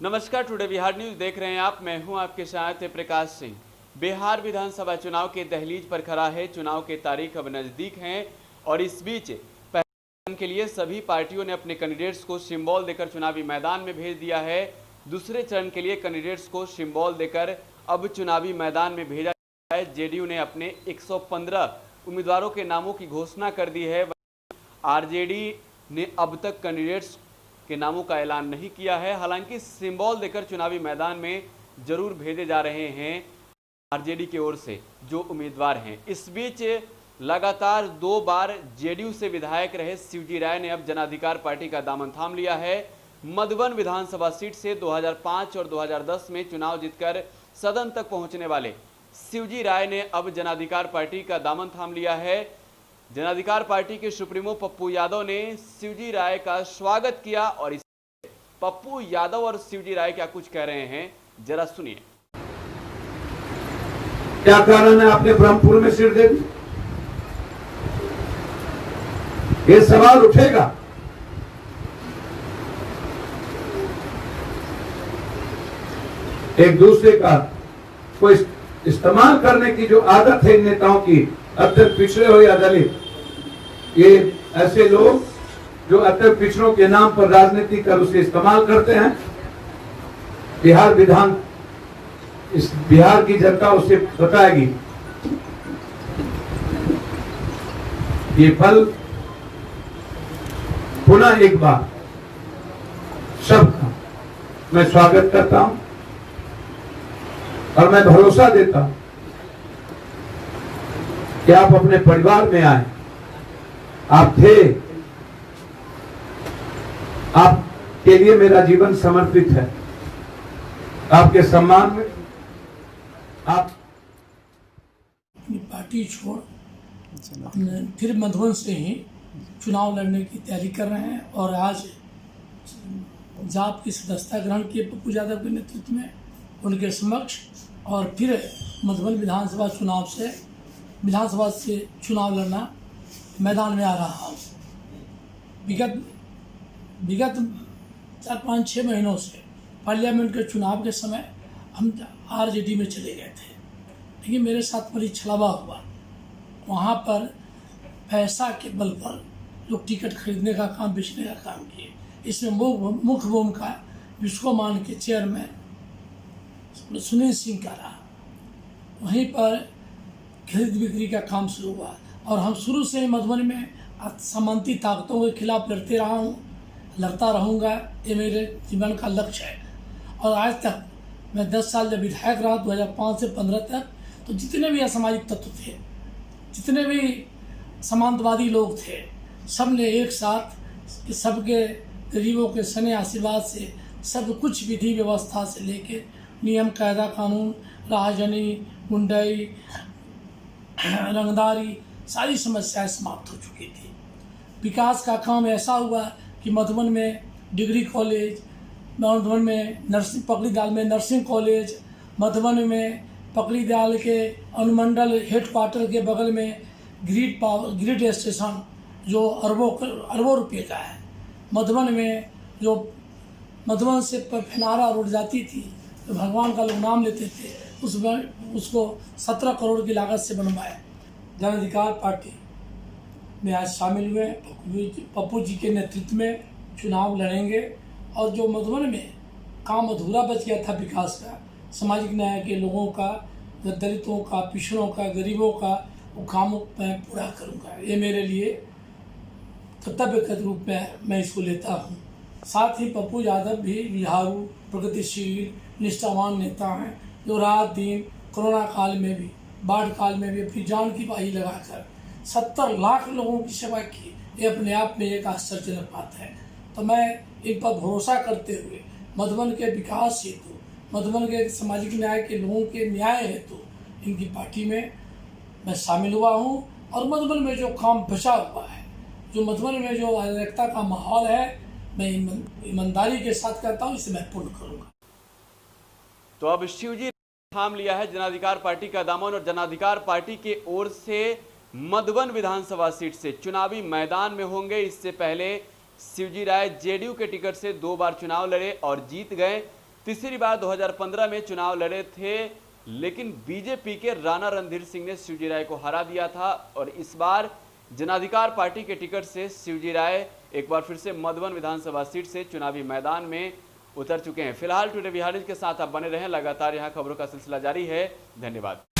नमस्कार, today Bihar news देख रहे हैं आप। मैं हूं आपके साथ प्रकाश सिंह। बिहार विधानसभा चुनाव के दहलीज पर खड़ा है। चुनाव के तारीख अब नजदीक हैं और इस बीच पहले चरण के लिए सभी पार्टियों ने अपने कैंडिडेट्स को सिंबल देकर चुनावी मैदान में भेज दिया है। दूसरे चरण के लिए कैंडिडेट्स को सिंबल देकर अब चुनावी मैदान में भेजा गया है। जेडीयू ने अपने 115 उम्मीदवारों के नामों की घोषणा कर दी है। आरजेडी ने अब तक कैंडिडेट्स के नामों का ऐलान नहीं किया है। हालांकि सिंबल देकर चुनावी मैदान में जरूर भेजे जा रहे हैं आरजेडी की ओर से जो उम्मीदवार हैं। इस बीच लगातार 2 बार जेडीयू से विधायक रहे शिवजी राय ने अब जन अधिकार पार्टी का दामन थाम लिया है। मधुबन विधानसभा सीट से 2005 और 2010 में चुनाव जीतकर सदन तक पहुंचने वाले शिवजी राय ने अब जन अधिकार पार्टी का दामन थाम लिया है। जन अधिकार पार्टी के सुप्रीमो पप्पू यादव ने शिवजी राय का स्वागत किया और इस पप्पू यादव और शिवजी राय क्या कुछ कह रहे हैं, जरा सुनिए। क्या कारण है आपने ब्रह्मपुर में सिर दे दी? ये सवाल उठेगा। एक दूसरे का कोई इस्तेमाल करने की जो आदत है इन नेताओं की, अब तक पिछड़े हो या दलित, ये ऐसे लोग जो अब तक पिछड़ों के नाम पर राजनीति कर उसे इस्तेमाल करते हैं। बिहार की जनता उसे बताएगी। ये फल पुनः एक बार सबका मैं स्वागत करता हूं और मैं भरोसा देता हूं कि आप अपने परिवार में आए। आप थे, आपके लिए मेरा जीवन समर्पित है। आपके सम्मान में आप अपनी पार्टी छोड़ हमने फिर मधुबन से ही चुनाव लड़ने की तैयारी कर रहे हैं और आज जाप की सदस्यता ग्रहण किए पप्पू यादव के नेतृत्व में उनके समक्ष और फिर मधुबन विधानसभा से चुनाव लड़ना मैदान में आ रहा हूँ। विगत 4-5-6 महीनों से पार्लियामेंट के चुनाव के समय हम आरजेडी में चले गए थे, लेकिन मेरे साथ बड़ी छलावा हुआ। वहाँ पर पैसा के बल पर लोग टिकट खरीदने का काम, बेचने का काम किए। इसमें मुख्य भूमिका विश्वमान के चेयरमैन सुनील सिंह का रहा। वहीं पर खरीद बिक्री का काम शुरू हुआ और हम शुरू से मधुबनी में सामंती ताकतों के खिलाफ लड़ते रहा हूँ, लड़ता रहूँगा। ये मेरे जीवन का लक्ष्य है। और आज तक मैं 10 साल जब विधायक रहा 2005 से 15 तक, तो जितने भी असामाजिक तत्व थे, जितने भी समांतवादी लोग थे, सब ने एक साथ सबके गरीबों के सने आशीर्वाद से सब कुछ विधि व्यवस्था से लेके नियम कायदा कानून, राजनी, गुंडाई, रंगदारी, सारी समस्याएं समाप्त हो चुकी थी। विकास का काम ऐसा हुआ कि मधुबन में डिग्री कॉलेज, मधुबन में पकड़ीदाल में नर्सिंग कॉलेज, मधुबन में पकड़ीदाल के अनुमंडल हेडक्वार्टर के बगल में ग्रिड स्टेशन जो अरबों रुपये का है। मधुबन में जो मधुबन से फिनारा रोड जाती थी, तो भगवान का लोग नाम लेते थे, उसको 17 करोड़ की लागत से बनवाया। जन अधिकार पार्टी में आज शामिल हुए, पप्पू जी के नेतृत्व में चुनाव लड़ेंगे और जो मधुबन में काम अधूरा बच गया था विकास का, सामाजिक न्याय के लोगों का, दलितों का, पिछड़ों का, गरीबों का, वो कामों मैं पूरा करूँगा। ये मेरे लिए कर्तव्य के रूप में मैं इसको लेता हूँ। साथ ही पप्पू यादव भी बिहारू, प्रगतिशील, निष्ठावान नेता हैं जो रात दिन कोरोना काल में भी, बाढ़ काल में भी अपनी जान की बाजी लगाकर 70 लाख लोगों की सेवा की। ये अपने आप में एक आश्चर्यजनक बात है। तो मैं इन पर भरोसा करते हुए मधुबन के विकास हेतु, मधुबन के सामाजिक न्याय के लोगों के न्याय हेतु इनकी पार्टी में मैं शामिल हुआ हूँ। और मधुबन में जो काम बचा हुआ है, जो मधुबन में जो अराजकता का माहौल है, मैं ईमानदारी के साथ करता हूँ, इसे मैं पूर्ण करूँगा। तो अब शिवजी थाम लिया है जनाधिकार पार्टी का दामन और जनाधिकार पार्टी की ओर से मधुबन विधानसभा सीट से चुनावी मैदान में होंगे। इससे पहले शिवजी राय जेडीयू के टिकट से 2 बार चुनाव लड़े और जीत गए। तीसरी बार 2015 में चुनाव लड़े थे, लेकिन बीजेपी के राणा रणधीर सिंह ने शिवजी राय को हरा दिया था और इस बार जनाधिकार पार्टी के टिकट से शिवजी राय एक बार फिर से मधुबन विधानसभा सीट से चुनावी मैदान में उतर चुके हैं। फिलहाल टुडे बिहार न्यूज के साथ आप बने रहें, लगातार यहां खबरों का सिलसिला जारी है। धन्यवाद।